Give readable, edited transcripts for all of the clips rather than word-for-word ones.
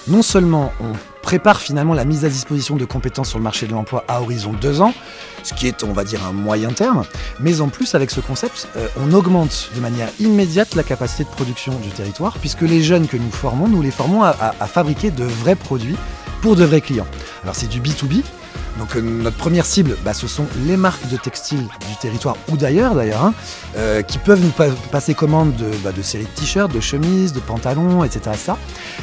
non seulement on prépare finalement la mise à disposition de compétences sur le marché de l'emploi à horizon 2 ans, ce qui est, on va dire, un moyen terme, mais en plus, avec ce concept, on augmente de manière immédiate la capacité de production du territoire, puisque les jeunes que nous les formons à fabriquer de vrais produits pour de vrais clients. Alors c'est du B2B. Donc notre première cible, ce sont les marques de textiles du territoire ou d'ailleurs, qui peuvent nous passer commande de séries de t-shirts, de chemises, de pantalons, etc.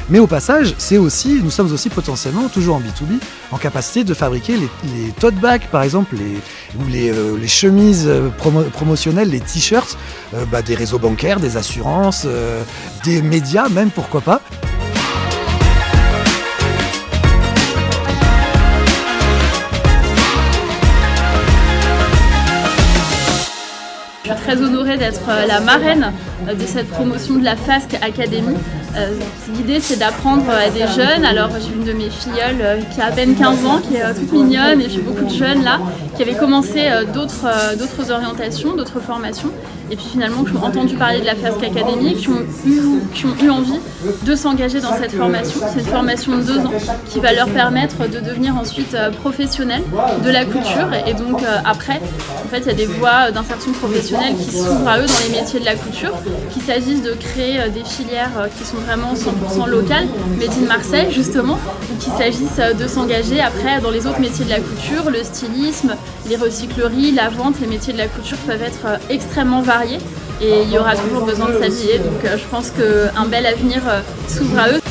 Mais au passage, nous sommes aussi potentiellement, toujours en B2B, en capacité de fabriquer les tote bags, par exemple, les chemises promotionnelles, les t-shirts, des réseaux bancaires, des assurances, des médias même, pourquoi pas. Je suis très honorée d'être la marraine de cette promotion de la FASC Academy. L'idée, c'est d'apprendre à des jeunes. Alors j'ai une de mes filleules qui a à peine 15 ans, qui est toute mignonne, et j'ai beaucoup de jeunes là qui avaient commencé d'autres orientations, d'autres formations, et puis finalement qui ont entendu parler de la FASC Academy, qui ont eu envie de s'engager dans cette formation. C'est une formation de 2 ans qui va leur permettre de devenir ensuite professionnels de la couture, et donc après, en fait, il y a des voies d'insertion professionnelle qui s'ouvrent à eux dans les métiers de la couture, qu'il s'agisse de créer des filières qui sont vraiment 100% locales, made in Marseille justement, ou qu'il s'agisse de s'engager après dans les autres métiers de la couture, le stylisme, les recycleries, la vente. Les métiers de la couture peuvent être extrêmement variés et il y aura toujours besoin de s'habiller, donc je pense qu'un bel avenir s'ouvre à eux.